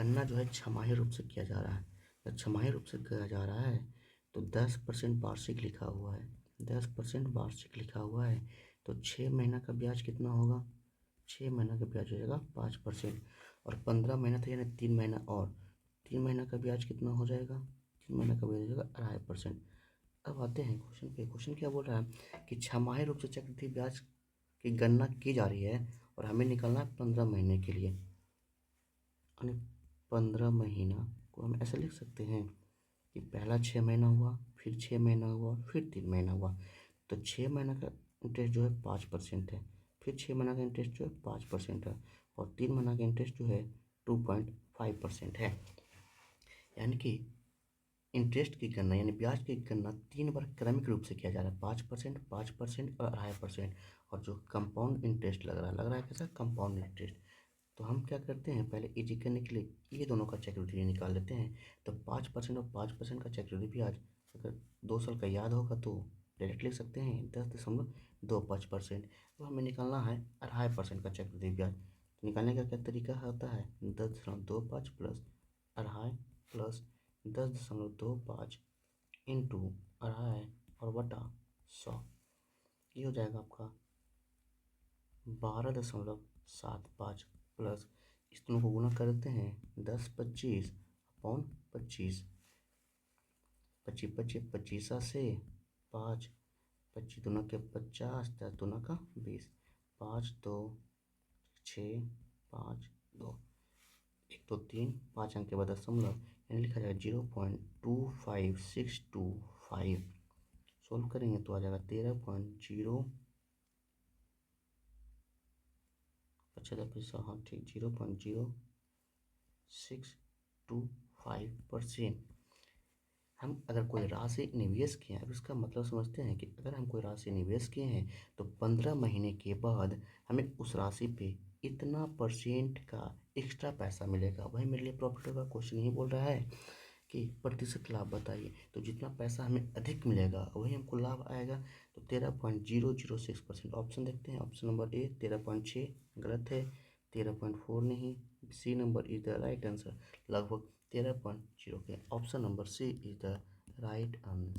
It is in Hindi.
गणना जो है छमाही रूप से किया जा रहा है। जब छमाही रूप से किया जा रहा है तो 10% वार्षिक लिखा हुआ है, 10% वार्षिक लिखा हुआ है तो 6 महीना का ब्याज कितना होगा? 6 महीना का ब्याज हो जाएगा 5%। और 15 महीना था यानी 3 महीना, और 3 महीना का ब्याज कितना हो जाएगा? 3 महीना का ब्याज हो जाएगा 2.5%। अब आते हैं क्वेश्चन पे। क्वेश्चन क्या बोल रहा है कि छमाही रूप से चक्रवृद्धि ब्याज की गणना की जा रही है और हमें निकालना है 15 महीने के लिए। यानी 15 महीना को हम ऐसे लिख सकते हैं कि पहला 6 महीना हुआ, फिर 6 महीना हुआ, फिर 3 महीना हुआ। तो 6 महीना का इंटरेस्ट जो है 5% है, फिर 6 महीना का इंटरेस्ट जो है 5% है, और 3 महीना का इंटरेस्ट जो है 2.5% है। यानी कि इंटरेस्ट की गणना यानी ब्याज की गणना 3 बार क्रमिक रूप से किया जा रहा है, 5%, 5% और 2.5%। और जो कंपाउंड इंटरेस्ट लग रहा है कैसा? Compound interest. तो हम क्या करते हैं, पहले इजी करने के लिए ये दोनों का चक्रवृद्धि निकाल लेते हैं। तो 5% और 5% का चक्रवृद्धि ब्याज अगर 2 साल का याद होगा तो डायरेक्ट लिख सकते हैं 10.25%। तो हमें निकालना है 2.5% का चक्रवृद्धि ब्याज। तो निकालने का क्या तरीका होता है? 10.25 प्लस 2.5 प्लस 10.25 इंटू 2.5 और बटा 100। ये हो जाएगा आपका 12.75 प्लस इस दोनों को गुना कर देते हैं 10 25 अपॉन 25, 25 25 25 से 5, 25 दूना के 50, 10 दूना का 20, 5 2 6 5 2 1 2 3 5 अंक के बाद दशमलव, यानी लिखा जाएगा 0.25625। सोल्व करेंगे तो आ जाएगा 13.0, अच्छा पैसा, हाँ ठीक, 0.0625%। हम अगर कोई राशि निवेश किए हैं, अब इसका मतलब समझते हैं कि अगर हम कोई राशि निवेश किए हैं तो 15 महीने के बाद हमें उस राशि पे इतना परसेंट का एक्स्ट्रा पैसा मिलेगा, वही मेरे लिए प्रॉफिट होगा। क्वेश्चन यही बोल रहा है कि प्रतिशत लाभ बताइए, तो जितना पैसा हमें अधिक मिलेगा वही हमको लाभ आएगा। तो 13.006%। ऑप्शन देखते हैं। ऑप्शन नंबर ए 13.6 गलत है, 13.4 नहीं, C number is the right answer. लगभग 13.0 के option number C is the right answer.